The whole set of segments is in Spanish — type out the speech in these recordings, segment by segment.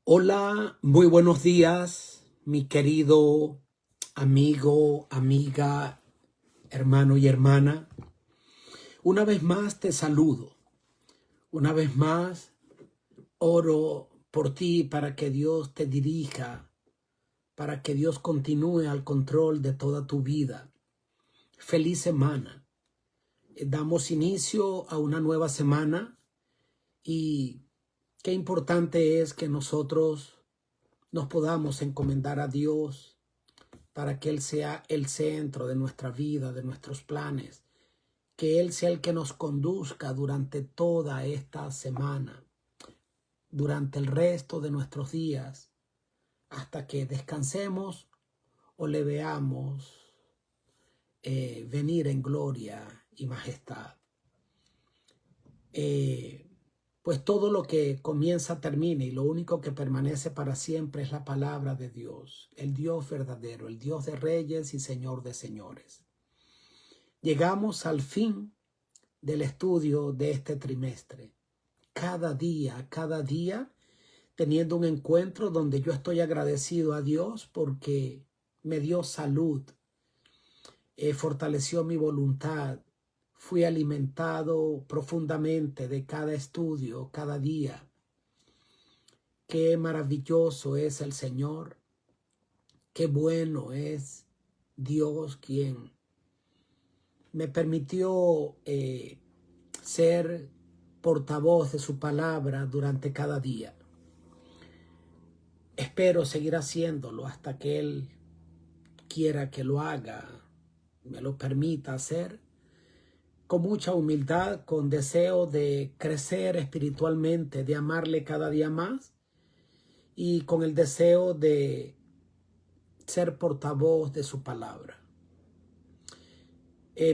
Hola, muy buenos días, mi querido amigo, amiga, hermano y hermana. Una vez más te saludo. Una vez más oro por ti para que Dios te dirija, para que Dios continúe al control de toda tu vida. Feliz semana. Damos inicio a una nueva semana y qué importante es que nosotros nos podamos encomendar a Dios para que Él sea el centro de nuestra vida, de nuestros planes, que Él sea el que nos conduzca durante toda esta semana, durante el resto de nuestros días, hasta que descansemos o le veamos venir en gloria y majestad. Pues todo lo que comienza termina y lo único que permanece para siempre es la palabra de Dios, el Dios verdadero, el Dios de reyes y Señor de señores. Llegamos al fin del estudio de este trimestre. Cada día, teniendo un encuentro donde yo estoy agradecido a Dios porque me dio salud, fortaleció mi voluntad, fui alimentado profundamente de cada estudio, cada día. Qué maravilloso es el Señor, qué bueno es Dios quien me permitió ser portavoz de su palabra durante cada día. Espero seguir haciéndolo hasta que Él quiera que lo haga, me lo permita hacer, con mucha humildad, con deseo de crecer espiritualmente, de amarle cada día más y con el deseo de ser portavoz de su palabra.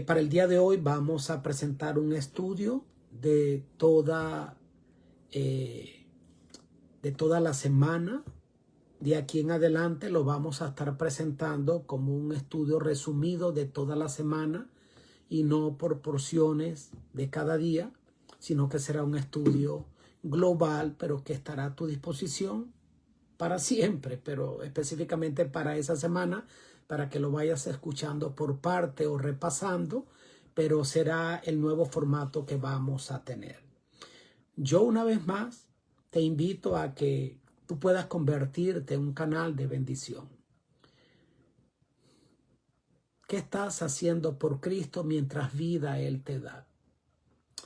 Para el día de hoy vamos a presentar un estudio de toda la semana. De aquí en adelante lo vamos a estar presentando como un estudio resumido de toda la semana y no por porciones de cada día, sino que será un estudio global, pero que estará a tu disposición para siempre, pero específicamente para esa semana, para que lo vayas escuchando por parte o repasando, pero será el nuevo formato que vamos a tener. Yo una vez más te invito a que tú puedas convertirte en un canal de bendición. ¿Qué estás haciendo por Cristo mientras vida Él te da?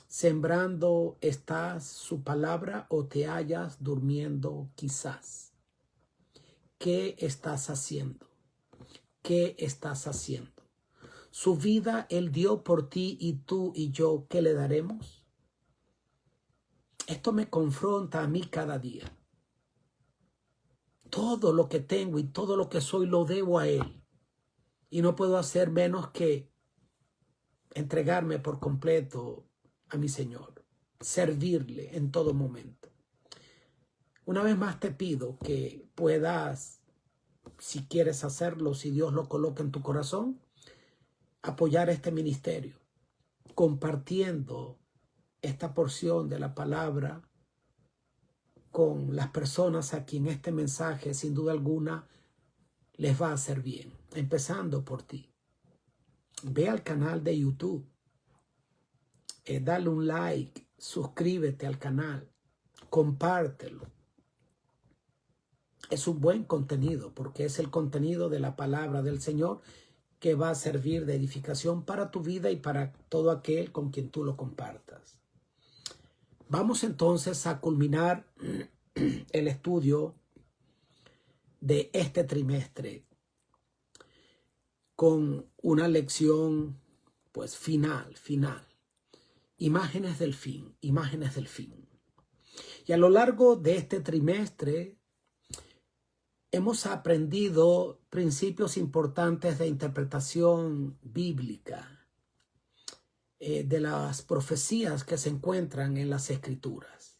¿Sembrando estás su palabra o te hallas durmiendo quizás? ¿Qué estás haciendo? ¿Qué estás haciendo? Su vida Él dio por ti y tú y yo, ¿qué le daremos? Esto me confronta a mí cada día. Todo lo que tengo y todo lo que soy lo debo a Él. Y no puedo hacer menos que entregarme por completo a mi Señor, servirle en todo momento. Una vez más te pido que puedas, si quieres hacerlo, si Dios lo coloca en tu corazón, apoyar este ministerio, compartiendo esta porción de la palabra con las personas a quien este mensaje sin duda alguna les va a hacer bien, empezando por ti. Ve al canal de YouTube, dale un like, suscríbete al canal, compártelo. Es un buen contenido porque es el contenido de la palabra del Señor que va a servir de edificación para tu vida y para todo aquel con quien tú lo compartas. Vamos entonces a culminar el estudio de este trimestre con una lección pues final. Imágenes del fin. Y a lo largo de este trimestre hemos aprendido principios importantes de interpretación bíblica de las profecías que se encuentran en las Escrituras.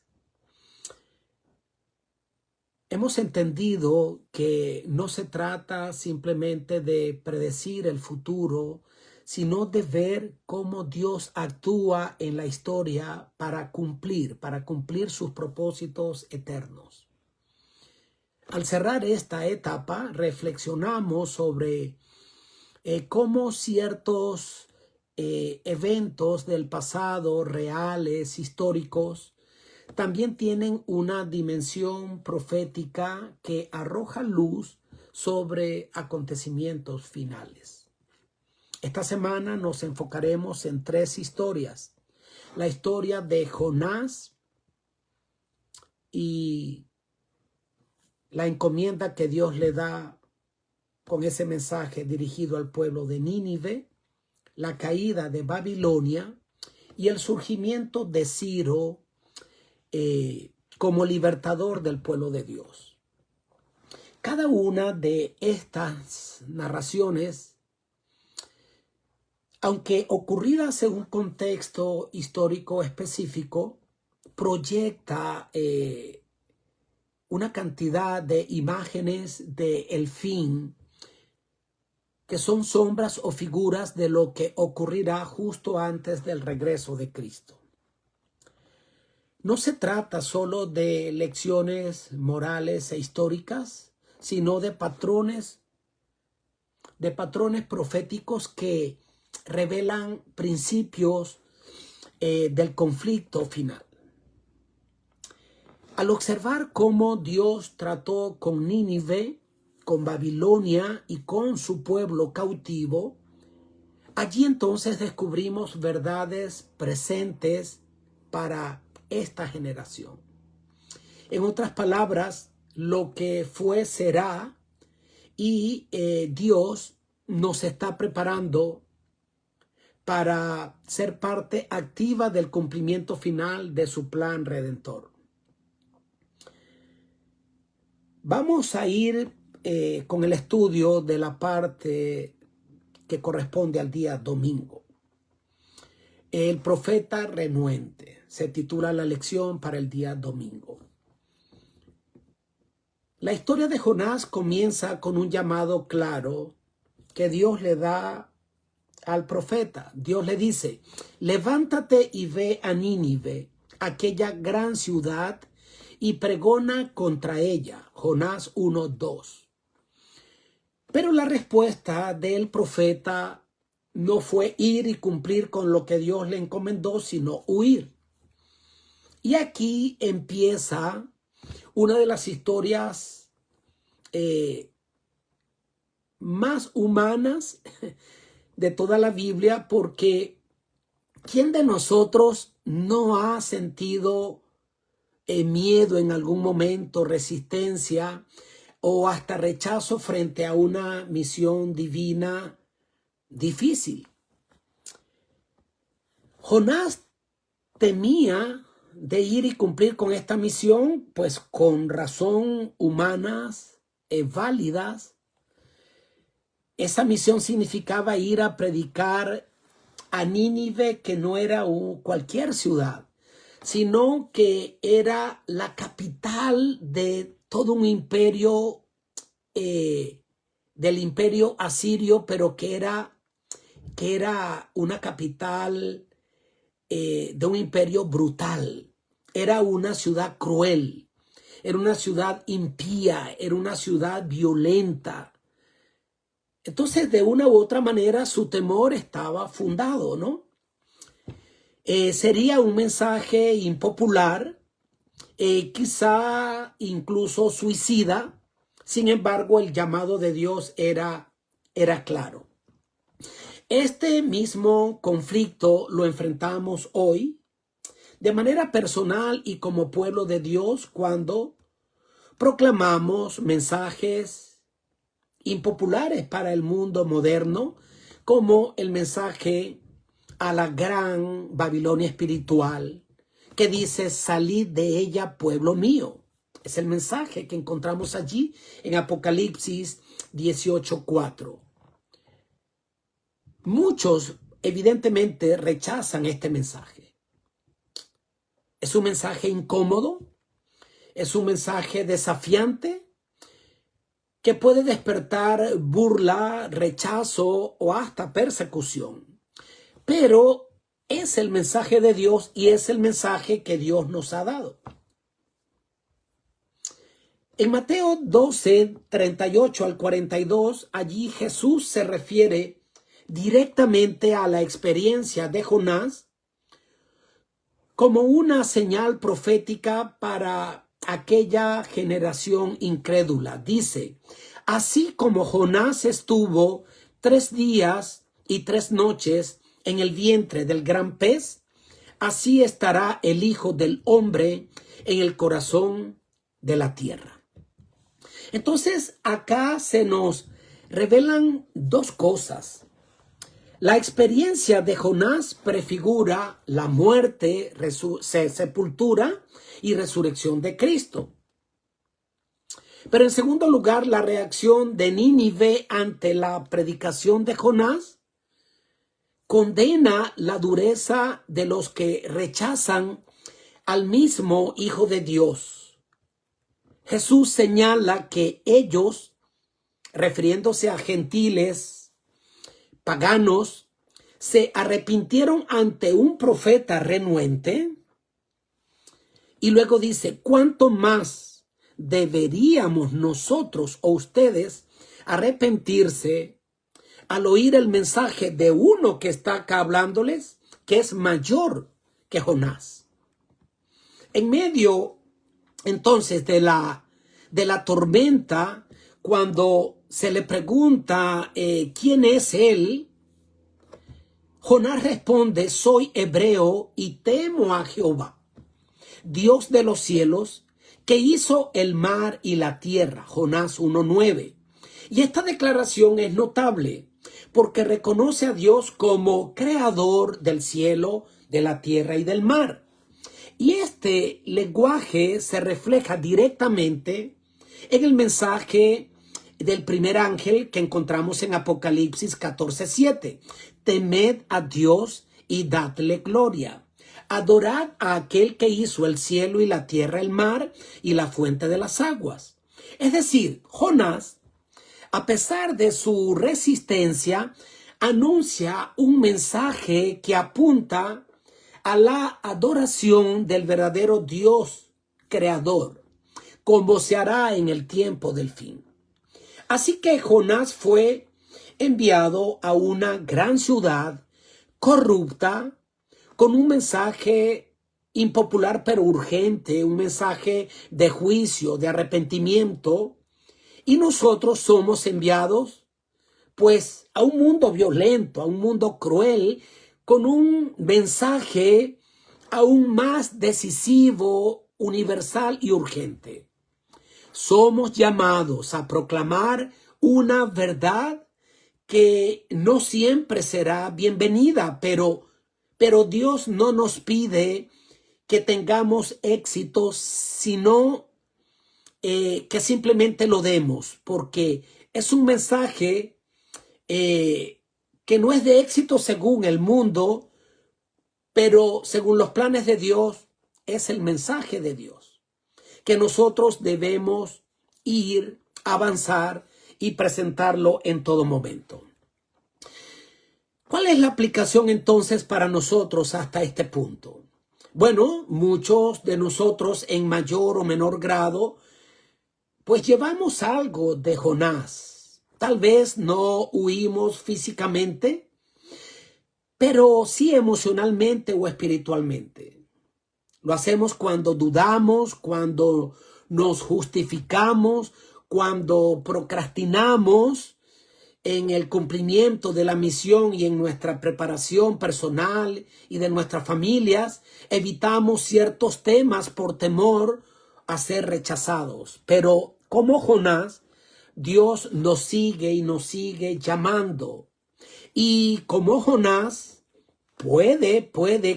Hemos entendido que no se trata simplemente de predecir el futuro, sino de ver cómo Dios actúa en la historia para cumplir sus propósitos eternos. Al cerrar esta etapa, reflexionamos sobre cómo ciertos eventos del pasado, reales, históricos, también tienen una dimensión profética que arroja luz sobre acontecimientos finales. Esta semana nos enfocaremos en 3 historias. La historia de Jonás y la encomienda que Dios le da con ese mensaje dirigido al pueblo de Nínive, la caída de Babilonia y el surgimiento de Ciro como libertador del pueblo de Dios. Cada una de estas narraciones, aunque ocurridas en un contexto histórico específico, proyecta una cantidad de imágenes del fin que son sombras o figuras de lo que ocurrirá justo antes del regreso de Cristo. No se trata solo de lecciones morales e históricas, sino de patrones proféticos que revelan principios del conflicto final. Al observar cómo Dios trató con Nínive, con Babilonia y con su pueblo cautivo, allí entonces descubrimos verdades presentes para esta generación. En otras palabras, lo que fue será, y Dios nos está preparando para ser parte activa del cumplimiento final de su plan redentor. Vamos a ir con el estudio de la parte que corresponde al día domingo. El profeta renuente se titula la lección para el día domingo. La historia de Jonás comienza con un llamado claro que Dios le da al profeta. Dios le dice: levántate y ve a Nínive, aquella gran ciudad, y pregona contra ella. Jonás 1:2. Pero la respuesta del profeta no fue ir y cumplir con lo que Dios le encomendó, sino huir. Y aquí empieza una de las historias más humanas de toda la Biblia, porque ¿quién de nosotros no ha sentido miedo en algún momento, resistencia o hasta rechazo frente a una misión divina difícil? Jonás temía de ir y cumplir con esta misión, pues con razón humanas válidas. Esa misión significaba ir a predicar a Nínive, que no era cualquier ciudad, sino que era la capital de todo un imperio, del imperio asirio, pero que era una capital de un imperio brutal. Era una ciudad cruel, era una ciudad impía, era una ciudad violenta. Entonces, de una u otra manera, su temor estaba fundado, ¿no? Sería un mensaje impopular, quizá incluso suicida. Sin embargo, el llamado de Dios era claro. Este mismo conflicto lo enfrentamos hoy de manera personal y como pueblo de Dios cuando proclamamos mensajes impopulares para el mundo moderno, como el mensaje a la gran Babilonia espiritual que dice: salid de ella, pueblo mío. Es el mensaje que encontramos allí en Apocalipsis 18:4. Muchos evidentemente rechazan este mensaje. Es un mensaje incómodo, es un mensaje desafiante que puede despertar burla, rechazo o hasta persecución. Pero es el mensaje de Dios y es el mensaje que Dios nos ha dado. En Mateo 12, 38 al 42, allí Jesús se refiere directamente a la experiencia de Jonás como una señal profética para aquella generación incrédula. Dice, así como Jonás estuvo 3 días y 3 noches en el vientre del gran pez, así estará el Hijo del Hombre en el corazón de la tierra. Entonces, acá se nos revelan dos cosas. La experiencia de Jonás prefigura la muerte, sepultura y resurrección de Cristo. Pero en segundo lugar, la reacción de Nínive ante la predicación de Jonás condena la dureza de los que rechazan al mismo Hijo de Dios. Jesús señala que ellos, refiriéndose a gentiles, paganos, se arrepintieron ante un profeta renuente y luego dice, ¿cuánto más deberíamos nosotros o ustedes arrepentirse al oír el mensaje de uno que está acá hablándoles, que es mayor que Jonás? En medio entonces de la tormenta, cuando se le pregunta quién es él, Jonás responde, soy hebreo y temo a Jehová, Dios de los cielos, que hizo el mar y la tierra. Jonás 1:9. Y esta declaración es notable porque reconoce a Dios como creador del cielo, de la tierra y del mar. Y este lenguaje se refleja directamente en el mensaje del primer ángel que encontramos en Apocalipsis 14:7. Temed a Dios y dadle gloria. Adorad a aquel que hizo el cielo y la tierra, el mar y la fuente de las aguas. Es decir, Jonás, a pesar de su resistencia, anuncia un mensaje que apunta a la adoración del verdadero Dios creador, como se hará en el tiempo del fin. Así que Jonás fue enviado a una gran ciudad corrupta con un mensaje impopular pero urgente, un mensaje de juicio, de arrepentimiento. Y nosotros somos enviados pues a un mundo violento, a un mundo cruel, con un mensaje aún más decisivo, universal y urgente. Somos llamados a proclamar una verdad que no siempre será bienvenida, pero Dios no nos pide que tengamos éxito, sino que simplemente lo demos, porque es un mensaje que no es de éxito según el mundo, pero según los planes de Dios es el mensaje de Dios, que nosotros debemos ir, avanzar y presentarlo en todo momento. ¿Cuál es la aplicación entonces para nosotros hasta este punto? Bueno, muchos de nosotros en mayor o menor grado, pues llevamos algo de Jonás. Tal vez no huimos físicamente, pero sí emocionalmente o espiritualmente. Lo hacemos cuando dudamos, cuando nos justificamos, cuando procrastinamos en el cumplimiento de la misión y en nuestra preparación personal y de nuestras familias. Evitamos ciertos temas por temor a ser rechazados. Pero como Jonás, Dios nos sigue y nos sigue llamando. Y como Jonás, puede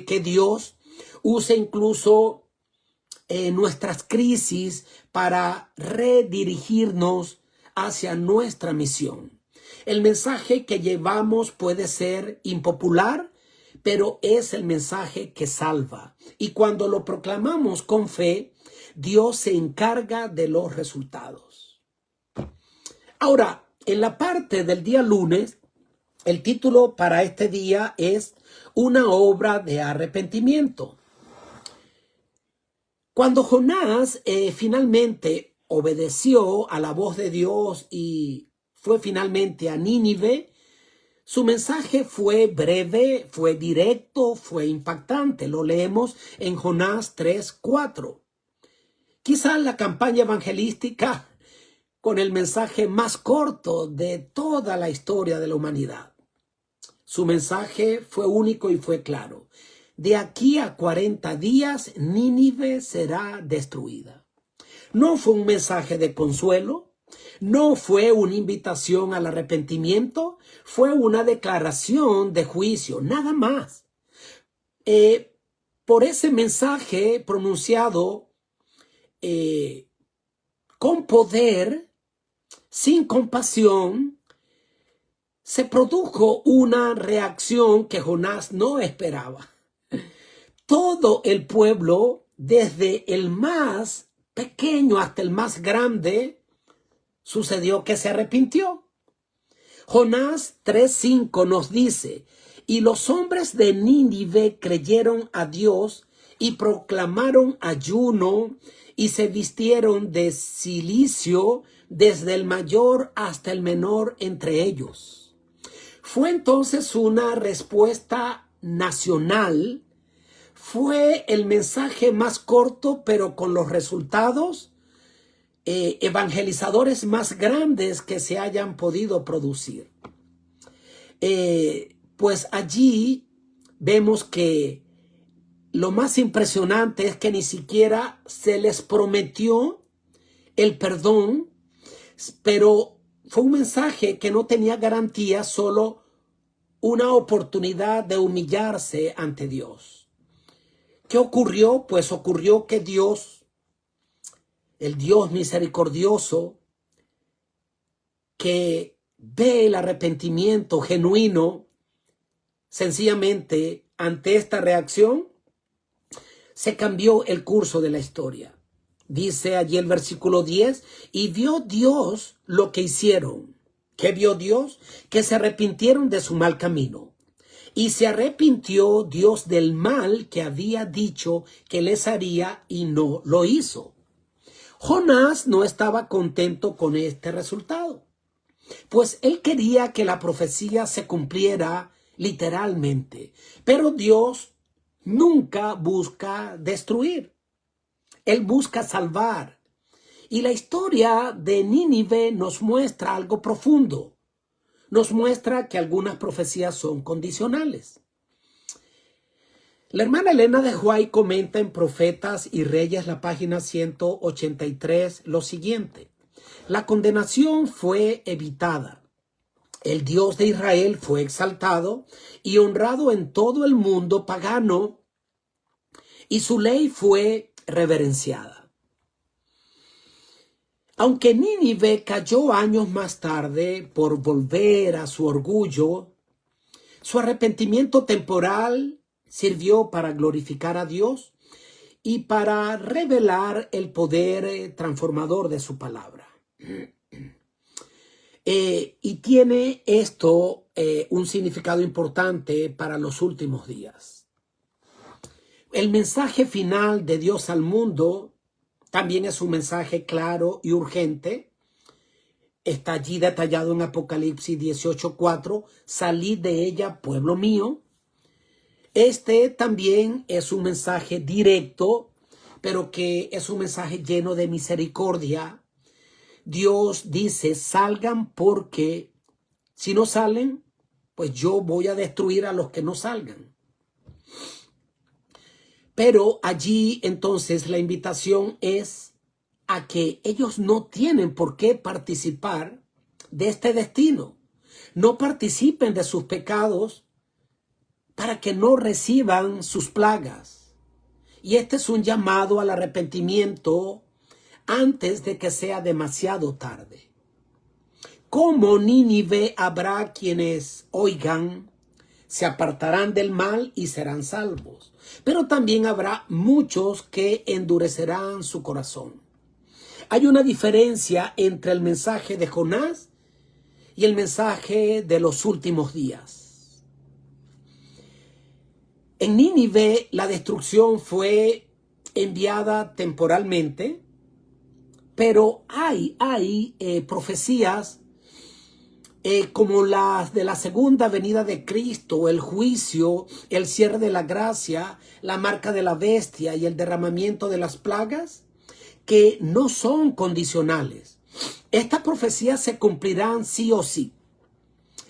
que Dios use incluso nuestras crisis para redirigirnos hacia nuestra misión. El mensaje que llevamos puede ser impopular, pero es el mensaje que salva. Y cuando lo proclamamos con fe, Dios se encarga de los resultados. Ahora, en la parte del día lunes, el título para este día es una obra de arrepentimiento. Cuando Jonás finalmente obedeció a la voz de Dios y fue finalmente a Nínive, su mensaje fue breve, fue directo, fue impactante. Lo leemos en Jonás 3:4. Quizás la campaña evangelística con el mensaje más corto de toda la historia de la humanidad. Su mensaje fue único y fue claro. De aquí a 40 días, Nínive será destruida. No fue un mensaje de consuelo, no fue una invitación al arrepentimiento, fue una declaración de juicio, nada más. Por ese mensaje pronunciado con poder, sin compasión, se produjo una reacción que Jonás no esperaba. Todo el pueblo, desde el más pequeño hasta el más grande, sucedió que se arrepintió. Jonás 3:5 nos dice: y los hombres de Nínive creyeron a Dios y proclamaron ayuno y se vistieron de cilicio desde el mayor hasta el menor entre ellos. Fue entonces una respuesta nacional. Fue el mensaje más corto, pero con los resultados evangelizadores más grandes que se hayan podido producir. Pues allí vemos que lo más impresionante es que ni siquiera se les prometió el perdón, pero fue un mensaje que no tenía garantía, solo una oportunidad de humillarse ante Dios. ¿Qué ocurrió? Pues ocurrió que Dios, el Dios misericordioso, que ve el arrepentimiento genuino, sencillamente ante esta reacción, se cambió el curso de la historia. Dice allí el versículo 10, y vio Dios lo que hicieron. ¿Qué vio Dios? Que se arrepintieron de su mal camino. Y se arrepintió Dios del mal que había dicho que les haría y no lo hizo. Jonás no estaba contento con este resultado, pues él quería que la profecía se cumpliera literalmente. Pero Dios nunca busca destruir. Él busca salvar. Y la historia de Nínive nos muestra algo profundo. Nos muestra que algunas profecías son condicionales. La hermana Elena de White comenta en Profetas y Reyes, la página 183, lo siguiente: la condenación fue evitada. El Dios de Israel fue exaltado y honrado en todo el mundo pagano, y su ley fue reverenciada. Aunque Nínive cayó años más tarde por volver a su orgullo, su arrepentimiento temporal sirvió para glorificar a Dios y para revelar el poder transformador de su palabra. Y tiene esto un significado importante para los últimos días. El mensaje final de Dios al mundo también es un mensaje claro y urgente. Está allí detallado en Apocalipsis 18:4, salid de ella, pueblo mío. Este también es un mensaje directo, pero que es un mensaje lleno de misericordia. Dios dice: salgan, porque si no salen, pues yo voy a destruir a los que no salgan. Pero allí entonces la invitación es a que ellos no tienen por qué participar de este destino. No participen de sus pecados para que no reciban sus plagas. Y este es un llamado al arrepentimiento antes de que sea demasiado tarde. Como Nínive, habrá quienes oigan, se apartarán del mal y serán salvos. Pero también habrá muchos que endurecerán su corazón. Hay una diferencia entre el mensaje de Jonás y el mensaje de los últimos días. En Nínive la destrucción fue enviada temporalmente. Pero hay profecías como las de la segunda venida de Cristo, el juicio, el cierre de la gracia, la marca de la bestia y el derramamiento de las plagas, que no son condicionales. Estas profecías se cumplirán sí o sí.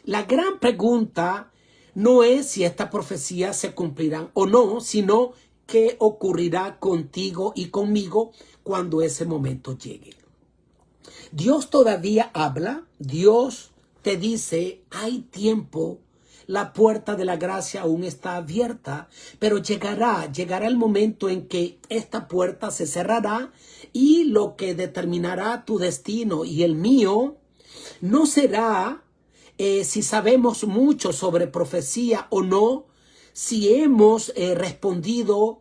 La gran pregunta no es si estas profecías se cumplirán o no, sino qué ocurrirá contigo y conmigo cuando ese momento llegue. Dios todavía habla, Dios te dice, hay tiempo, la puerta de la gracia aún está abierta, pero llegará el momento en que esta puerta se cerrará y lo que determinará tu destino y el mío no será si sabemos mucho sobre profecía o no, si hemos respondido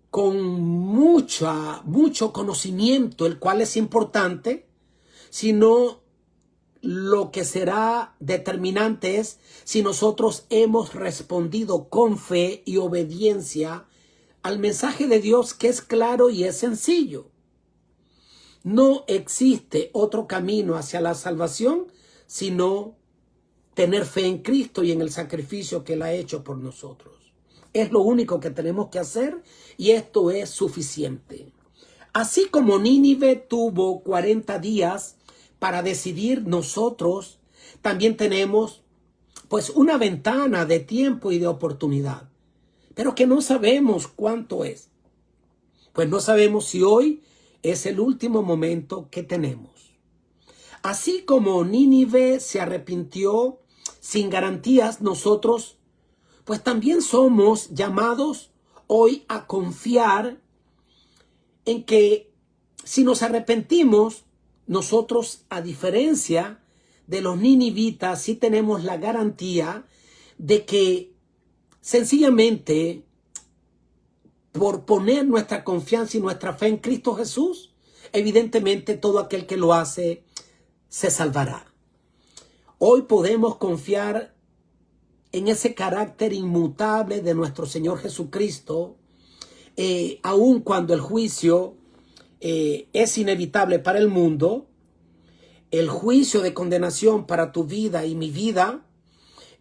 con mucho conocimiento, el cual es importante, sino lo que será determinante es si nosotros hemos respondido con fe y obediencia al mensaje de Dios, que es claro y es sencillo. No existe otro camino hacia la salvación sino tener fe en Cristo y en el sacrificio que Él ha hecho por nosotros. Es lo único que tenemos que hacer y esto es suficiente. Así como Nínive tuvo 40 días para decidir, nosotros también tenemos pues una ventana de tiempo y de oportunidad, pero que no sabemos cuánto es. Pues no sabemos si hoy es el último momento que tenemos. Así como Nínive se arrepintió sin garantías, nosotros pues también somos llamados hoy a confiar en que si nos arrepentimos, nosotros, a diferencia de los ninivitas, sí tenemos la garantía de que sencillamente por poner nuestra confianza y nuestra fe en Cristo Jesús, evidentemente todo aquel que lo hace se salvará. Hoy podemos confiar en ese carácter inmutable de nuestro Señor Jesucristo, aun cuando el juicio es inevitable para el mundo. El juicio de condenación para tu vida y mi vida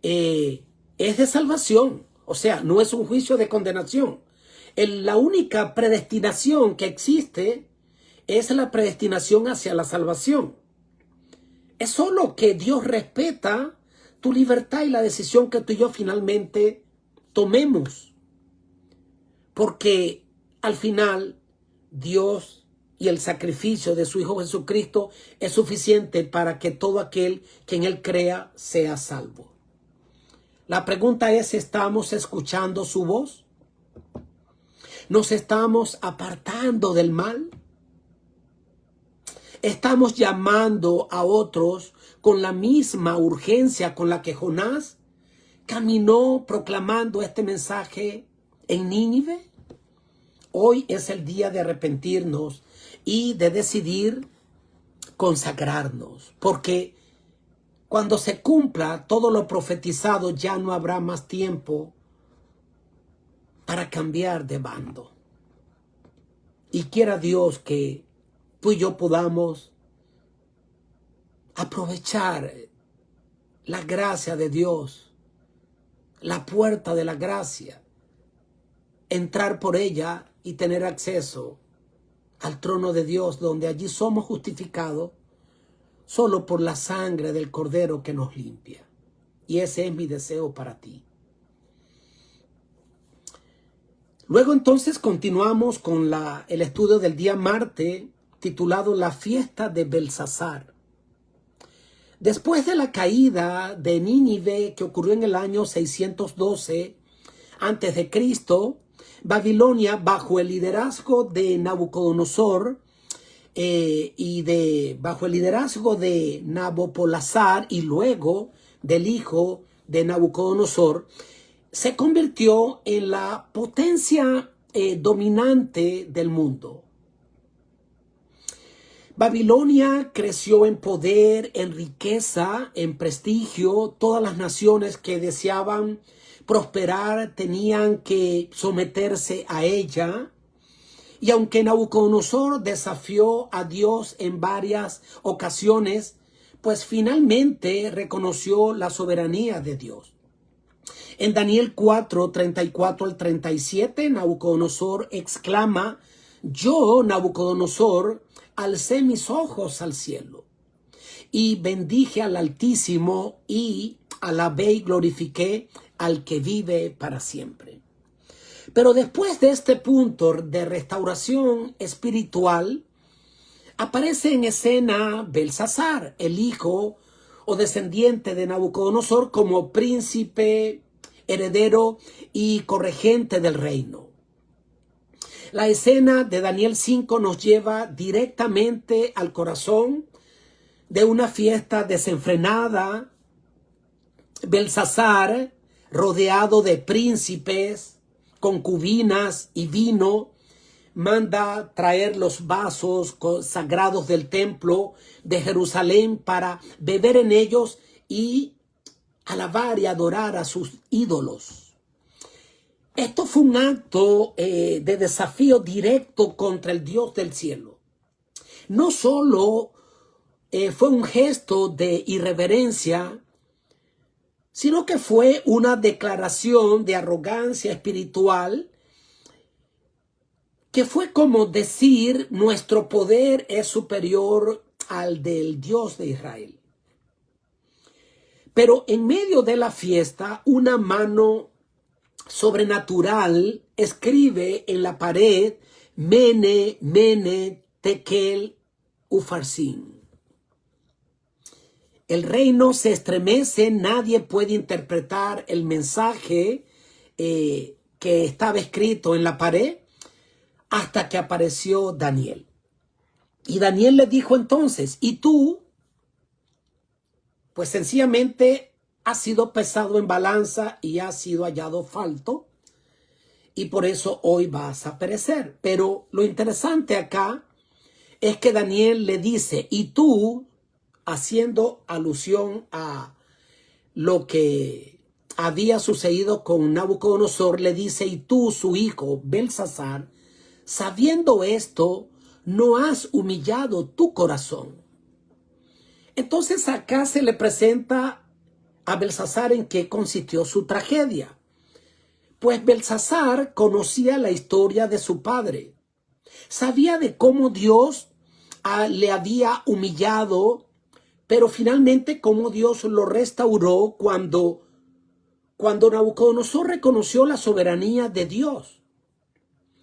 es de salvación. O sea, no es un juicio de condenación. La única predestinación que existe es la predestinación hacia la salvación. Es solo que Dios respeta tu libertad y la decisión que tú y yo finalmente tomemos. Porque al final Dios y el sacrificio de su Hijo Jesucristo es suficiente para que todo aquel que en Él crea sea salvo. La pregunta es, ¿estamos escuchando su voz? ¿Nos estamos apartando del mal? ¿Estamos llamando a otros con la misma urgencia con la que Jonás caminó proclamando este mensaje en Nínive? Hoy es el día de arrepentirnos y de decidir consagrarnos, porque cuando se cumpla todo lo profetizado ya no habrá más tiempo para cambiar de bando. Y quiera Dios que tú y yo podamos aprovechar la gracia de Dios, la puerta de la gracia, entrar por ella y tener acceso al trono de Dios, donde allí somos justificados solo por la sangre del Cordero que nos limpia. Y ese es mi deseo para ti. Luego entonces continuamos con el estudio del día martes, titulado La fiesta de Belsasar. Después de la caída de Nínive, que ocurrió en el año 612 a.C., Babilonia, bajo el liderazgo de Nabucodonosor bajo el liderazgo de Nabopolassar y luego del hijo de Nabucodonosor, se convirtió en la potencia dominante del mundo. Babilonia creció en poder, en riqueza, en prestigio. Todas las naciones que deseaban prosperar tenían que someterse a ella. Y aunque Nabucodonosor desafió a Dios en varias ocasiones, pues finalmente reconoció la soberanía de Dios. En Daniel 4, 34 al 37, Nabucodonosor exclama: yo, Nabucodonosor, alcé mis ojos al cielo y bendije al Altísimo y alabé y glorifiqué al que vive para siempre. Pero después de este punto de restauración espiritual, aparece en escena Belsasar, el hijo o descendiente de Nabucodonosor, como príncipe, heredero y corregente del reino. La escena de Daniel 5 nos lleva directamente al corazón de una fiesta desenfrenada. Belsasar, rodeado de príncipes, concubinas y vino, manda traer los vasos sagrados del templo de Jerusalén para beber en ellos y alabar y adorar a sus ídolos. Esto fue un acto de desafío directo contra el Dios del cielo. No solo fue un gesto de irreverencia, sino que fue una declaración de arrogancia espiritual, que fue como decir: nuestro poder es superior al del Dios de Israel. Pero en medio de la fiesta, una mano sobrenatural escribe en la pared: Mene, Mene, Tekel, Ufarsin. El reino se estremece, nadie puede interpretar el mensaje que estaba escrito en la pared hasta que apareció Daniel. Y Daniel le dijo entonces: ¿y tú? Pues sencillamente has sido pesado en balanza y has sido hallado falto, y por eso hoy vas a perecer. Pero lo interesante acá es que Daniel le dice: ¿y tú? Haciendo alusión a lo que había sucedido con Nabucodonosor, le dice: ¿y tú, su hijo Belsasar, sabiendo esto, no has humillado tu corazón? Entonces acá se le presenta a Belsasar en qué consistió su tragedia. Pues Belsasar conocía la historia de su padre. Sabía de cómo Dios le había humillado, pero finalmente cómo Dios lo restauró cuando Nabucodonosor reconoció la soberanía de Dios.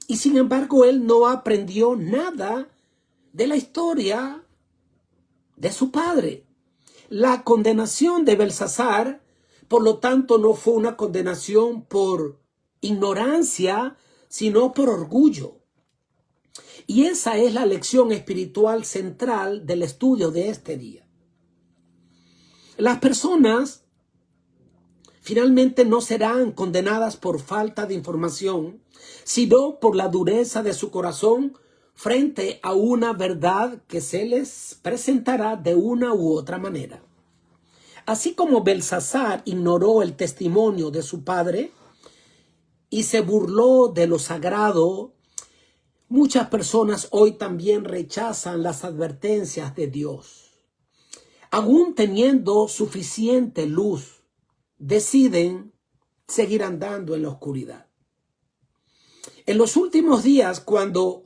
Y sin embargo, él no aprendió nada de la historia de su padre. La condenación de Belsasar, por lo tanto, no fue una condenación por ignorancia, sino por orgullo. Y esa es la lección espiritual central del estudio de este día. Las personas finalmente no serán condenadas por falta de información, sino por la dureza de su corazón frente a una verdad que se les presentará de una u otra manera. Así como Belsasar ignoró el testimonio de su padre y se burló de lo sagrado, muchas personas hoy también rechazan las advertencias de Dios. Aún teniendo suficiente luz, deciden seguir andando en la oscuridad. En los últimos días, cuando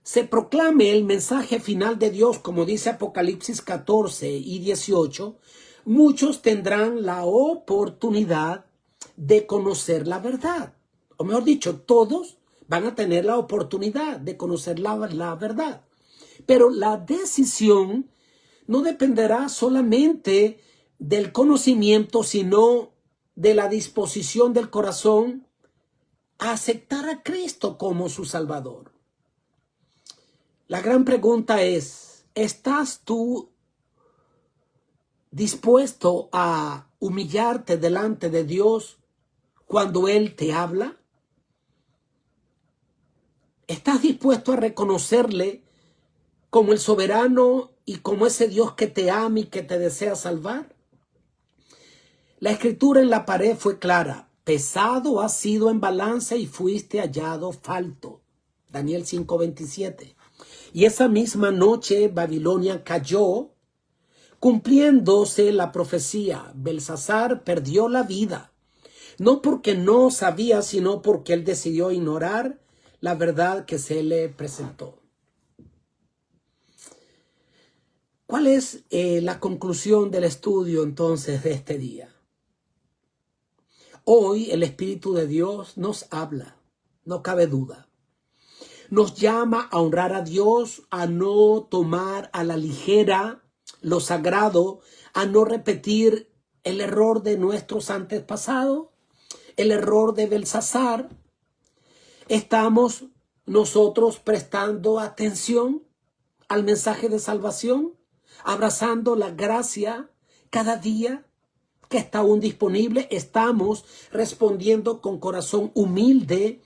se proclame el mensaje final de Dios, como dice Apocalipsis 14 y 18, muchos tendrán la oportunidad de conocer la verdad. O mejor dicho, todos van a tener la oportunidad de conocer la verdad. Pero la decisión no dependerá solamente del conocimiento, sino de la disposición del corazón a aceptar a Cristo como su Salvador. La gran pregunta es: ¿estás tú dispuesto a humillarte delante de Dios cuando Él te habla? ¿Estás dispuesto a reconocerle como el soberano y como ese Dios que te ama y que te desea salvar? La escritura en la pared fue clara: pesado has sido en balanza y fuiste hallado falto. Daniel 5:27. Y esa misma noche Babilonia cayó, cumpliéndose la profecía. Belsasar perdió la vida, no porque no sabía, sino porque él decidió ignorar la verdad que se le presentó. ¿Cuál es la conclusión del estudio entonces de este día? Hoy el Espíritu de Dios nos habla, no cabe duda. Nos llama a honrar a Dios, a no tomar a la ligera lo sagrado, a no repetir el error de nuestros antepasados, el error de Belsasar. ¿Estamos nosotros prestando atención al mensaje de salvación? Abrazando la gracia cada día que está aún disponible. Estamos respondiendo con corazón humilde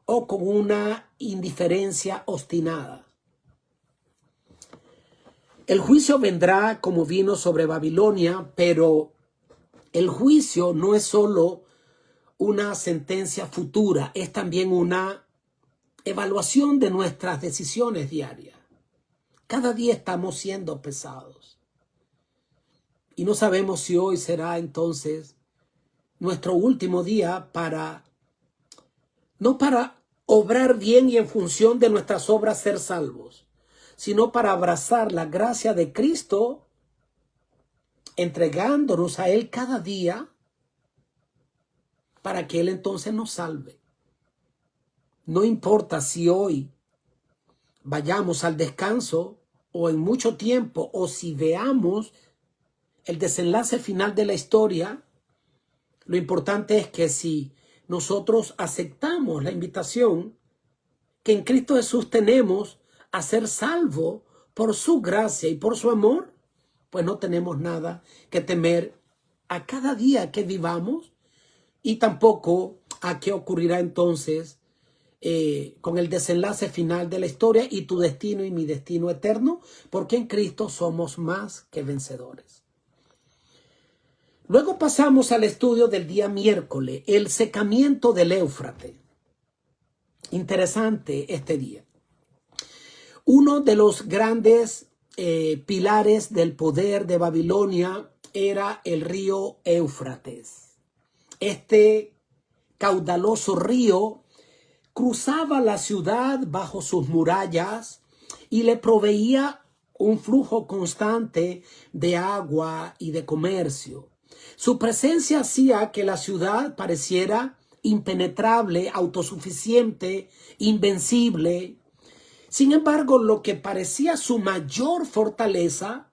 o con una indiferencia obstinada. El juicio vendrá como vino sobre Babilonia, pero el juicio no es solo una sentencia futura, es también una evaluación de nuestras decisiones diarias. Cada día estamos siendo pesados. Y no sabemos si hoy será entonces nuestro último día no para obrar bien y en función de nuestras obras ser salvos, sino para abrazar la gracia de Cristo, entregándonos a Él cada día para que Él entonces nos salve. No importa si hoy vayamos al descanso o en mucho tiempo, o si veamos el desenlace final de la historia, lo importante es que si nosotros aceptamos la invitación que en Cristo Jesús tenemos a ser salvo por su gracia y por su amor, pues no tenemos nada que temer a cada día que vivamos y tampoco a qué ocurrirá entonces con el desenlace final de la historia y tu destino y mi destino eterno, porque en Cristo somos más que vencedores. Luego pasamos al estudio del día miércoles, el secamiento del Éufrates. Interesante este día. Uno de los grandes pilares del poder de Babilonia era el río Éufrates. Este caudaloso río cruzaba la ciudad bajo sus murallas y le proveía un flujo constante de agua y de comercio. Su presencia hacía que la ciudad pareciera impenetrable, autosuficiente, invencible. Sin embargo, lo que parecía su mayor fortaleza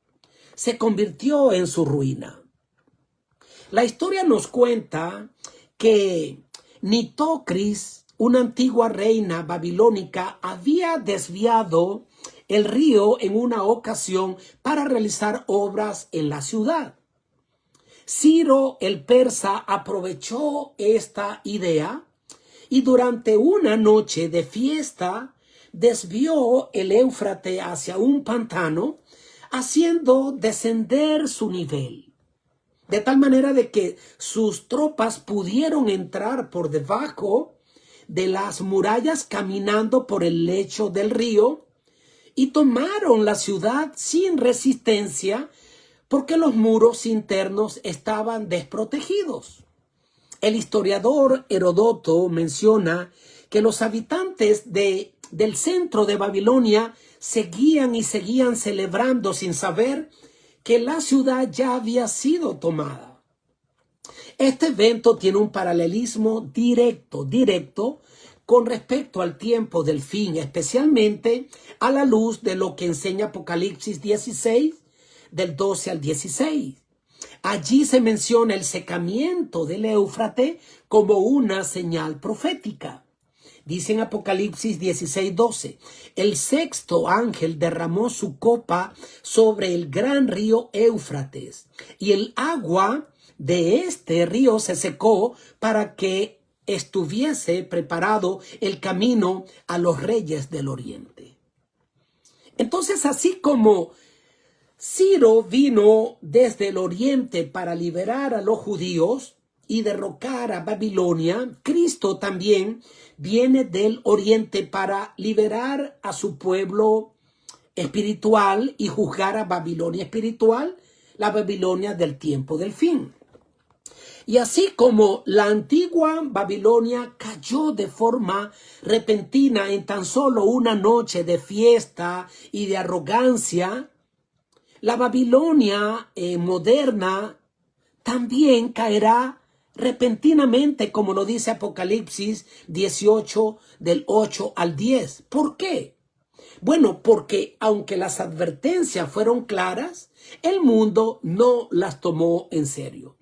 se convirtió en su ruina. La historia nos cuenta que Nitocris, una antigua reina babilónica, había desviado el río en una ocasión para realizar obras en la ciudad. Ciro el persa aprovechó esta idea y durante una noche de fiesta desvió el Éufrates hacia un pantano, haciendo descender su nivel, de tal manera de que sus tropas pudieron entrar por debajo de las murallas caminando por el lecho del río y tomaron la ciudad sin resistencia porque los muros internos estaban desprotegidos. El historiador Heródoto menciona que los habitantes del centro de Babilonia seguían celebrando sin saber que la ciudad ya había sido tomada. Este evento tiene un paralelismo directo con respecto al tiempo del fin, especialmente a la luz de lo que enseña Apocalipsis 16, del 12 al 16. Allí se menciona el secamiento del Éufrates como una señal profética. Dice en Apocalipsis 16:12, el sexto ángel derramó su copa sobre el gran río Éufrates, y el agua de este río se secó para que estuviese preparado el camino a los reyes del oriente. Entonces, así como Ciro vino desde el oriente para liberar a los judíos y derrocar a Babilonia, Cristo también viene del oriente para liberar a su pueblo espiritual y juzgar a Babilonia espiritual, la Babilonia del tiempo del fin. Y así como la antigua Babilonia cayó de forma repentina en tan solo una noche de fiesta y de arrogancia, la Babilonia moderna también caerá repentinamente, como lo dice Apocalipsis 18, del 8 al 10. ¿Por qué? Bueno, porque aunque las advertencias fueron claras, el mundo no las tomó en serio.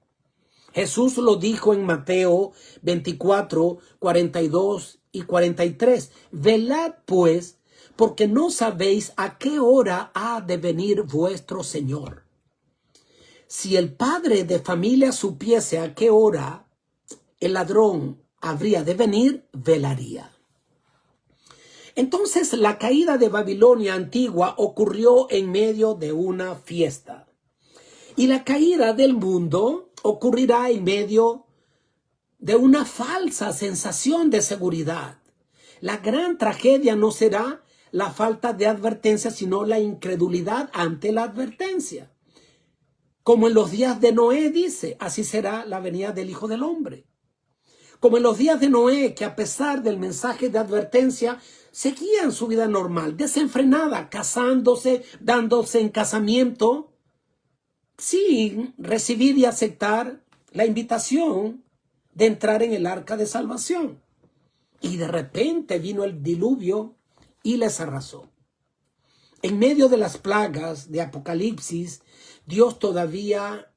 Jesús lo dijo en Mateo 24, 42 y 43. Velad pues, porque no sabéis a qué hora ha de venir vuestro Señor. Si el padre de familia supiese a qué hora el ladrón habría de venir, velaría. Entonces la caída de Babilonia antigua ocurrió en medio de una fiesta. Y la caída del mundo ocurrirá en medio de una falsa sensación de seguridad. La gran tragedia no será la falta de advertencia, sino la incredulidad ante la advertencia. Como en los días de Noé, dice, así será la venida del Hijo del Hombre. Como en los días de Noé, que a pesar del mensaje de advertencia, seguían su vida normal, desenfrenada, casándose, dándose en casamiento, sin recibir y aceptar la invitación de entrar en el arca de salvación. Y de repente vino el diluvio y les arrasó. En medio de las plagas de Apocalipsis, Dios todavía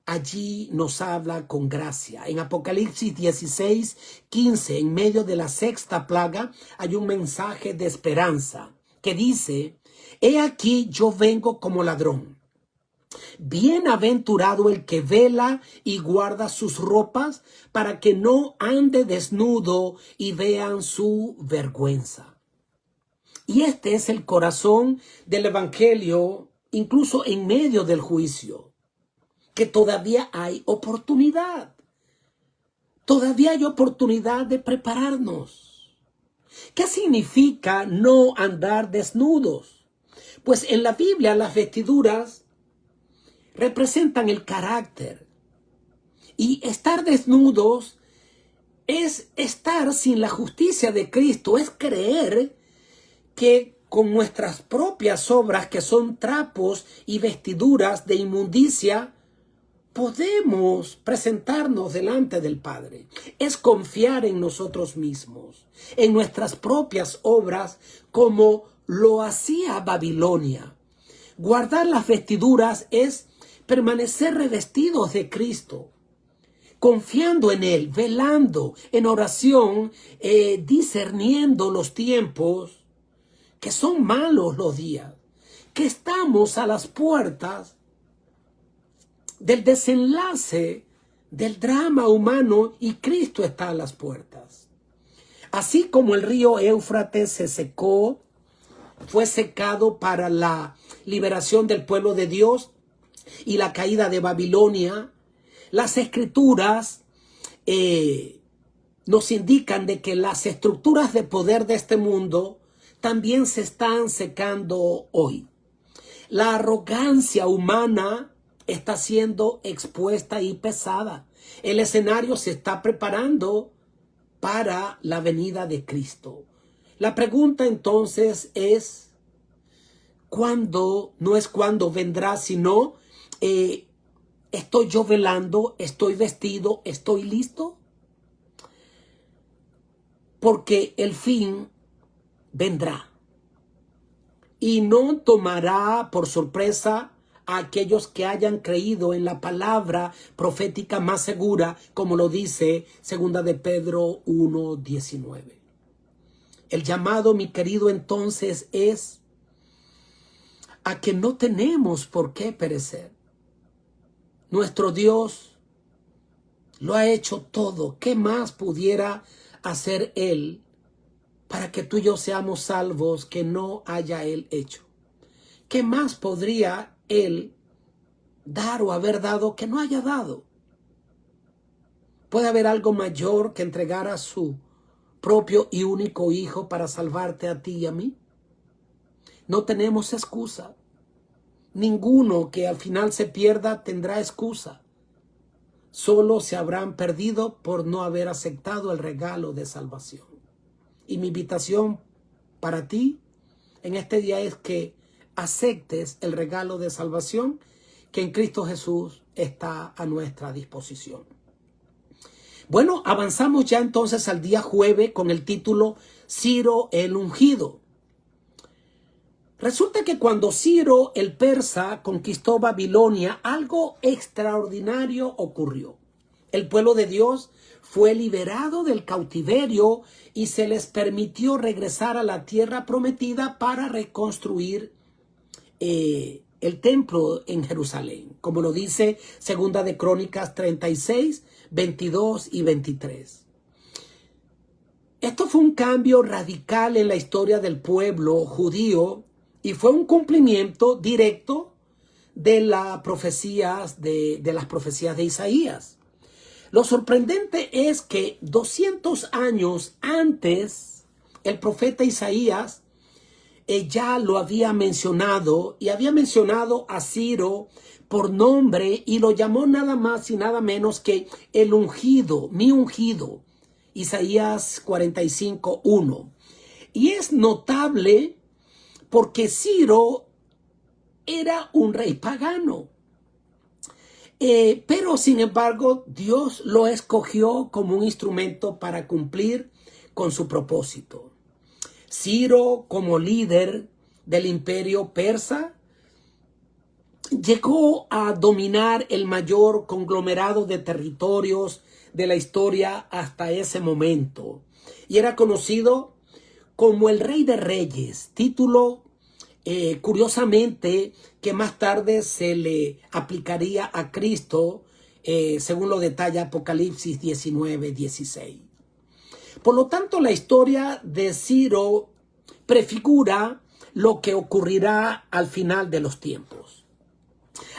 allí nos habla con gracia. En Apocalipsis 16, 15, en medio de la sexta plaga, hay un mensaje de esperanza que dice: he aquí yo vengo como ladrón. Bienaventurado el que vela y guarda sus ropas, para que no ande desnudo y vean su vergüenza. Y este es el corazón del evangelio, incluso en medio del juicio, que todavía hay oportunidad. Todavía hay oportunidad de prepararnos. ¿Qué significa no andar desnudos? Pues en la Biblia las vestiduras representan el carácter. Y estar desnudos es estar sin la justicia de Cristo, es creer que con nuestras propias obras, que son trapos y vestiduras de inmundicia, podemos presentarnos delante del Padre. Es confiar en nosotros mismos, en nuestras propias obras, como lo hacía Babilonia. Guardar las vestiduras es permanecer revestidos de Cristo, confiando en Él, velando en oración, discerniendo los tiempos, que son malos los días, que estamos a las puertas del desenlace del drama humano y Cristo está a las puertas. Así como el río Éufrates se secó, fue secado para la liberación del pueblo de Dios y la caída de Babilonia, las escrituras nos indican de que las estructuras de poder de este mundo también se están secando hoy. La arrogancia humana está siendo expuesta y pesada. El escenario se está preparando para la venida de Cristo. La pregunta entonces es, ¿cuándo? No es cuándo vendrá, sino ¿estoy yo velando? ¿Estoy vestido? ¿Estoy listo? Porque el fin vendrá y no tomará por sorpresa a aquellos que hayan creído en la palabra profética más segura, como lo dice 2 de Pedro 1:19. El llamado, mi querido, entonces es a que no tenemos por qué perecer. Nuestro Dios lo ha hecho todo. ¿Qué más pudiera hacer Él para que tú y yo seamos salvos que no haya Él hecho? ¿Qué más podría Él dar o haber dado que no haya dado? ¿Puede haber algo mayor que entregar a su propio y único Hijo para salvarte a ti y a mí? No tenemos excusa. Ninguno que al final se pierda tendrá excusa. Solo se habrán perdido por no haber aceptado el regalo de salvación. Y mi invitación para ti en este día es que aceptes el regalo de salvación que en Cristo Jesús está a nuestra disposición. Bueno, avanzamos ya entonces al día jueves con el título Ciro el Ungido. Resulta que cuando Ciro el persa conquistó Babilonia, algo extraordinario ocurrió. El pueblo de Dios fue liberado del cautiverio y se les permitió regresar a la tierra prometida para reconstruir el templo en Jerusalén, como lo dice Segunda de Crónicas 36, 22 y 23. Esto fue un cambio radical en la historia del pueblo judío y fue un cumplimiento directo de las profecías de Isaías. Lo sorprendente es que 200 años antes, el profeta Isaías ya lo había mencionado y había mencionado a Ciro por nombre y lo llamó nada más y nada menos que el ungido, mi ungido. Isaías 45, 1. Y es notable porque Ciro era un rey pagano. Pero sin embargo, Dios lo escogió como un instrumento para cumplir con su propósito. Ciro, como líder del imperio persa, llegó a dominar el mayor conglomerado de territorios de la historia hasta ese momento. Y era conocido como el Rey de Reyes, título curiosamente que más tarde se le aplicaría a Cristo, según lo detalla Apocalipsis 19, 16. Por lo tanto, la historia de Ciro prefigura lo que ocurrirá al final de los tiempos.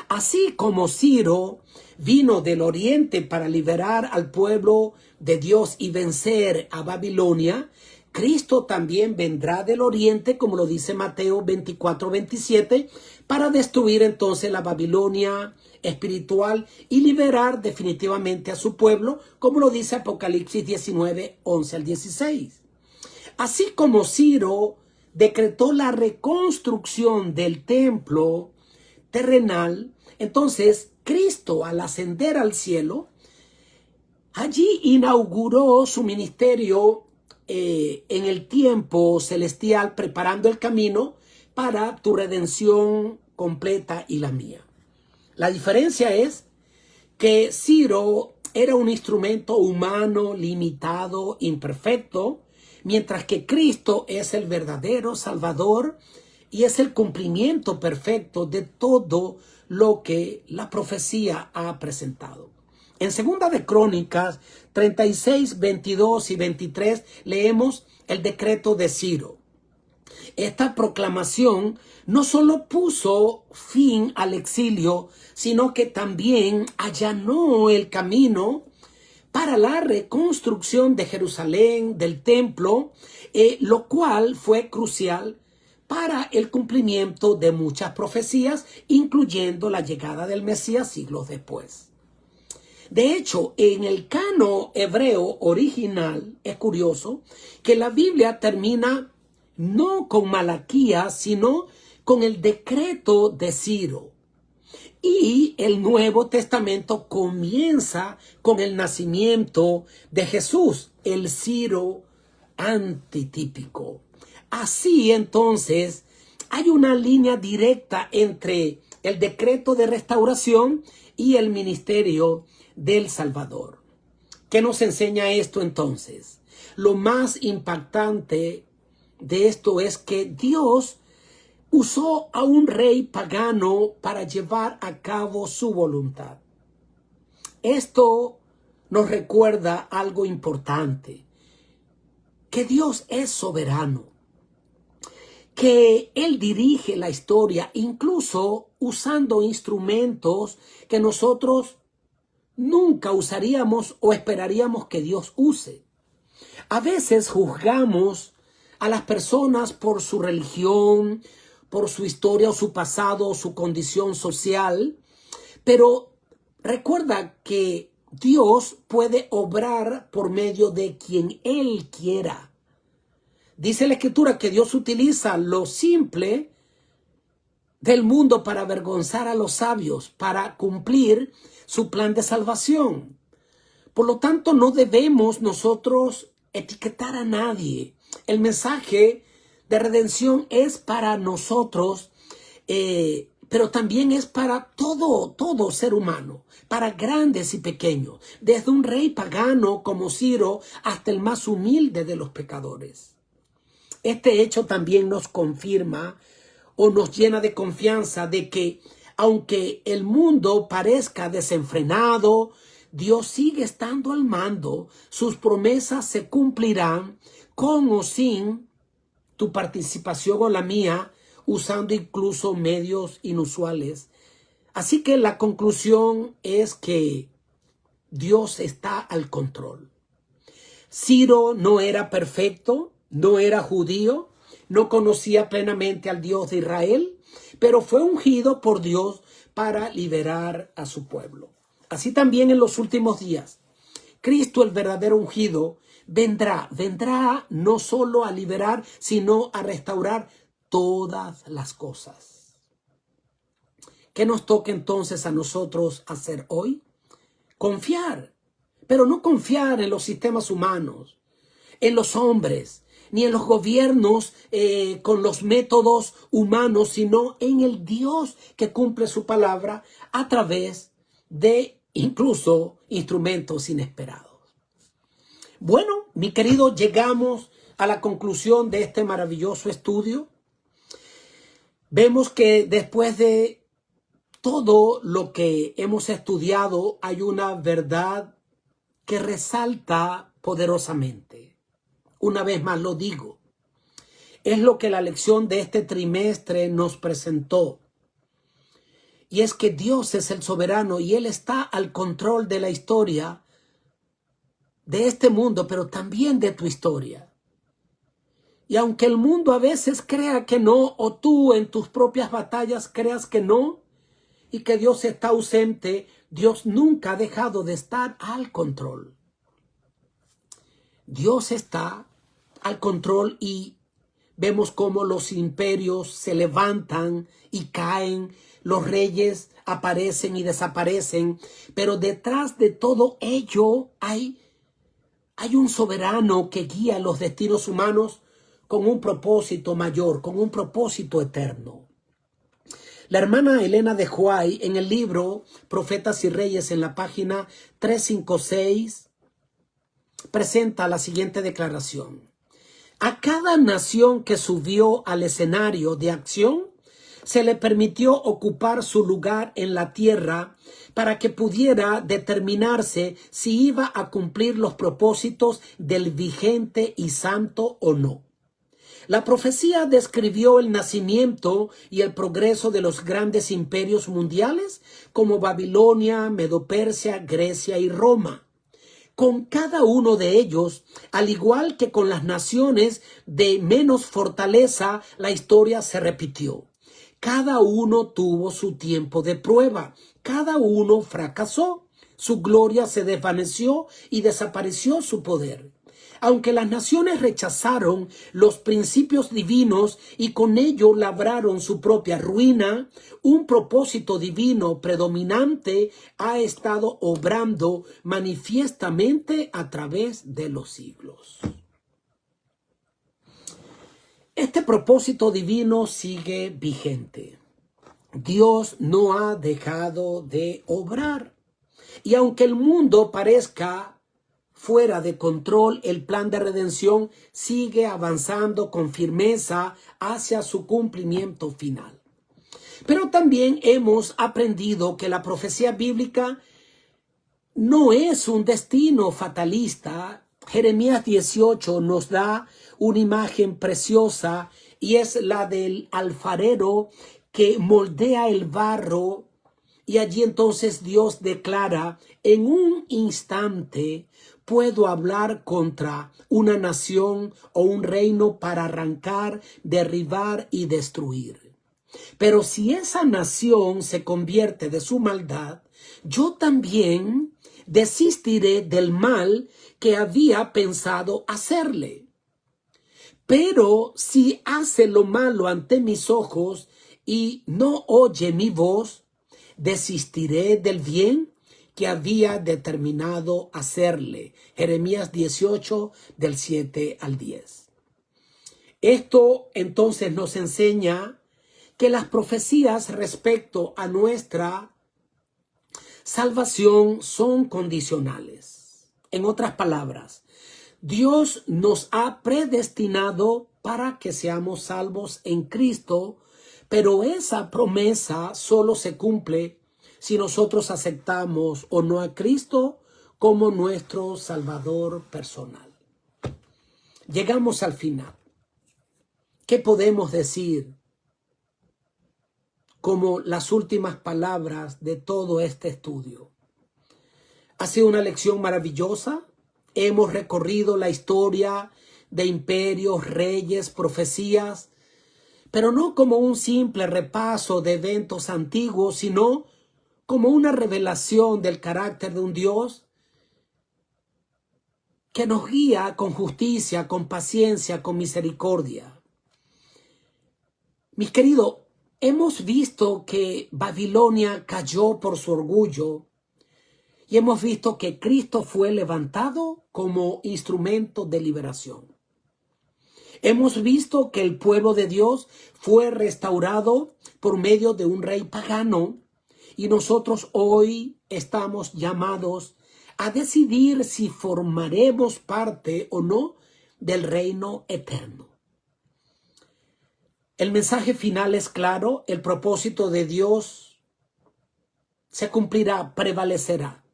Así como Ciro vino del oriente para liberar al pueblo de Dios y vencer a Babilonia, Cristo también vendrá del oriente, como lo dice Mateo 24, 27, para destruir entonces la Babilonia espiritual y liberar definitivamente a su pueblo, como lo dice Apocalipsis 19, 11 al 16. Así como Ciro decretó la reconstrucción del templo terrenal, entonces Cristo, al ascender al cielo, allí inauguró su ministerio en el tiempo celestial, preparando el camino para tu redención completa y la mía. La diferencia es que Ciro era un instrumento humano, limitado, imperfecto, mientras que Cristo es el verdadero Salvador y es el cumplimiento perfecto de todo lo que la profecía ha presentado. En Segunda de Crónicas 36, 22 y 23 leemos el decreto de Ciro. Esta proclamación no solo puso fin al exilio, sino que también allanó el camino para la reconstrucción de Jerusalén, del templo, lo cual fue crucial para el cumplimiento de muchas profecías, incluyendo la llegada del Mesías siglos después. De hecho, en el cano hebreo original, es curioso que la Biblia termina no con Malaquías, sino con el decreto de Ciro. Y el Nuevo Testamento comienza con el nacimiento de Jesús, el Ciro antitípico. Así entonces hay una línea directa entre el decreto de restauración y el ministerio del Salvador. ¿Qué nos enseña esto entonces? Lo más impactante de esto es que Dios usó a un rey pagano para llevar a cabo su voluntad. Esto nos recuerda algo importante, que Dios es soberano, que Él dirige la historia, incluso usando instrumentos que nosotros nunca usaríamos o esperaríamos que Dios use. A veces juzgamos a las personas por su religión, por su historia o su pasado o su condición social, pero recuerda que Dios puede obrar por medio de quien Él quiera. Dice la Escritura que Dios utiliza lo simple del mundo para avergonzar a los sabios, para cumplir su plan de salvación. Por lo tanto, no debemos nosotros etiquetar a nadie. El mensaje de redención es para nosotros, pero también es para todo ser humano, para grandes y pequeños, desde un rey pagano como Ciro hasta el más humilde de los pecadores. Este hecho también nos confirma o nos llena de confianza de que, aunque el mundo parezca desenfrenado, Dios sigue estando al mando. Sus promesas se cumplirán con o sin tu participación o la mía, usando incluso medios inusuales. Así que la conclusión es que Dios está al control. Ciro no era perfecto, no era judío, no conocía plenamente al Dios de Israel, pero fue ungido por Dios para liberar a su pueblo. Así también en los últimos días, Cristo, el verdadero ungido, vendrá no solo a liberar, sino a restaurar todas las cosas. ¿Qué nos toca entonces a nosotros hacer hoy? Confiar, pero no confiar en los sistemas humanos, en los hombres, ni en los gobiernos con los métodos humanos, sino en el Dios que cumple su palabra a través de incluso instrumentos inesperados. Bueno, mi querido, llegamos a la conclusión de este maravilloso estudio. Vemos que después de todo lo que hemos estudiado, hay una verdad que resalta poderosamente. Una vez más lo digo, es lo que la lección de este trimestre nos presentó. Y es que Dios es el soberano y Él está al control de la historia de este mundo, pero también de tu historia. Y aunque el mundo a veces crea que no, o tú en tus propias batallas creas que no, y que Dios está ausente, Dios nunca ha dejado de estar al control. Dios está al control y vemos cómo los imperios se levantan y caen, los reyes aparecen y desaparecen, pero detrás de todo ello hay un soberano que guía los destinos humanos con un propósito mayor, con un propósito eterno. La hermana Elena de White, en el libro Profetas y Reyes, en la página 356, presenta la siguiente declaración. A cada nación que subió al escenario de acción, se le permitió ocupar su lugar en la tierra para que pudiera determinarse si iba a cumplir los propósitos del vigente y santo o no. La profecía describió el nacimiento y el progreso de los grandes imperios mundiales como Babilonia, Medo-Persia, Grecia y Roma. Con cada uno de ellos, al igual que con las naciones de menos fortaleza, la historia se repitió. Cada uno tuvo su tiempo de prueba, cada uno fracasó, su gloria se desvaneció y desapareció su poder. Aunque las naciones rechazaron los principios divinos y con ello labraron su propia ruina, un propósito divino predominante ha estado obrando manifiestamente a través de los siglos. Este propósito divino sigue vigente. Dios no ha dejado de obrar. Y aunque el mundo parezca fuera de control, el plan de redención sigue avanzando con firmeza hacia su cumplimiento final. Pero también hemos aprendido que la profecía bíblica no es un destino fatalista. Jeremías 18 nos da una imagen preciosa y es la del alfarero que moldea el barro Y allí entonces Dios declara, en un instante puedo hablar contra una nación o un reino para arrancar, derribar y destruir. Pero si esa nación se convierte de su maldad, yo también desistiré del mal que había pensado hacerle. Pero si hace lo malo ante mis ojos y no oye mi voz, desistiré del bien que había determinado hacerle. Jeremías 18, del 7 al 10. Esto entonces nos enseña que las profecías respecto a nuestra salvación son condicionales. En otras palabras, Dios nos ha predestinado para que seamos salvos en Cristo, pero esa promesa solo se cumple si nosotros aceptamos o no a Cristo como nuestro Salvador personal. Llegamos al final. ¿Qué podemos decir como las últimas palabras de todo este estudio? Ha sido una lección maravillosa. Hemos recorrido la historia de imperios, reyes, profecías, pero no como un simple repaso de eventos antiguos, sino como una revelación del carácter de un Dios que nos guía con justicia, con paciencia, con misericordia. Mis queridos, hemos visto que Babilonia cayó por su orgullo y hemos visto que Cristo fue levantado como instrumento de liberación. Hemos visto que el pueblo de Dios fue restaurado por medio de un rey pagano y nosotros hoy estamos llamados a decidir si formaremos parte o no del reino eterno. El mensaje final es claro, el propósito de Dios se cumplirá, prevalecerá.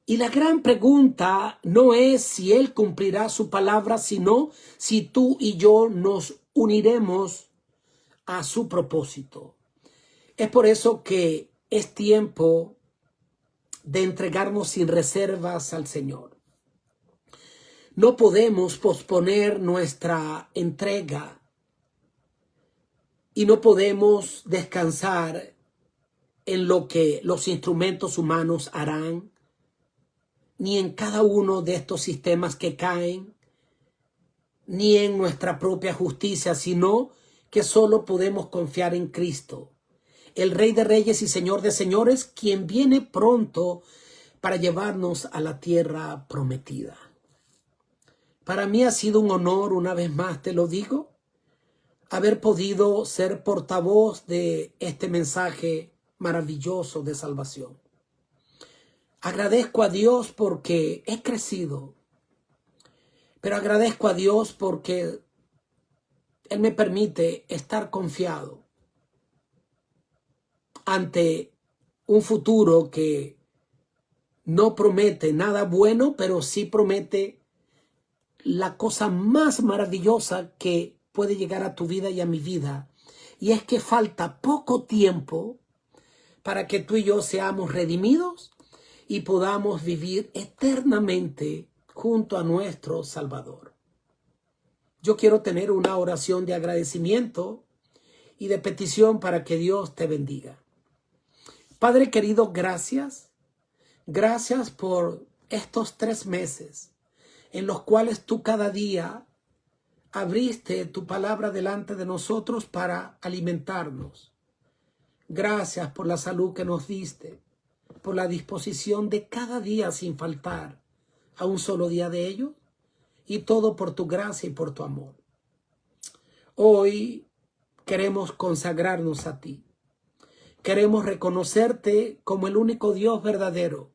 Y la gran pregunta no es si Él cumplirá su palabra, sino si tú y yo nos uniremos a su propósito. Es por eso que es tiempo de entregarnos sin reservas al Señor. No podemos posponer nuestra entrega y no podemos descansar en lo que los instrumentos humanos harán, ni en cada uno de estos sistemas que caen, ni en nuestra propia justicia, sino que solo podemos confiar en Cristo, el Rey de Reyes y Señor de Señores, quien viene pronto para llevarnos a la tierra prometida. Para mí ha sido un honor, una vez más te lo digo, haber podido ser portavoz de este mensaje maravilloso de salvación. Agradezco a Dios porque he crecido, pero agradezco a Dios porque Él me permite estar confiado ante un futuro que no promete nada bueno, pero sí promete la cosa más maravillosa que puede llegar a tu vida y a mi vida. Y es que falta poco tiempo para que tú y yo seamos redimidos y podamos vivir eternamente junto a nuestro Salvador. Yo quiero tener una oración de agradecimiento y de petición para que Dios te bendiga. Padre querido, gracias. Gracias por estos 3 meses en los cuales tú cada día abriste tu palabra delante de nosotros para alimentarnos. Gracias por la salud que nos diste, por la disposición de cada día sin faltar a un solo día de ellos, y todo por tu gracia y por tu amor. Hoy queremos consagrarnos a ti. Queremos reconocerte como el único Dios verdadero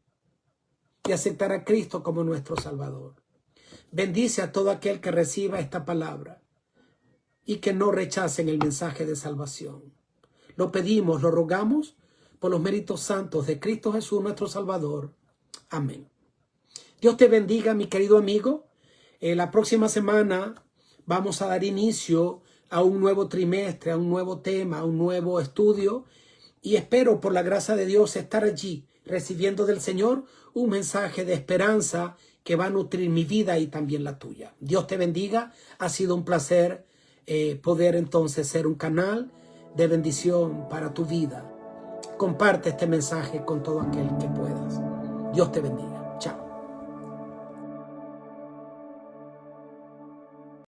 y aceptar a Cristo como nuestro Salvador. Bendice a todo aquel que reciba esta palabra y que no rechacen el mensaje de salvación. Lo pedimos, lo rogamos por los méritos santos de Cristo Jesús, nuestro Salvador. Amén. Dios te bendiga, mi querido amigo. La próxima semana vamos a dar inicio a un nuevo trimestre, a un nuevo tema, a un nuevo estudio. y espero por la gracia de Dios estar allí recibiendo del Señor un mensaje de esperanza que va a nutrir mi vida y también la tuya. Dios te bendiga. Ha sido un placer poder entonces ser un canal de bendición para tu vida. Comparte este mensaje con todo aquel que puedas. Dios te bendiga. Chao.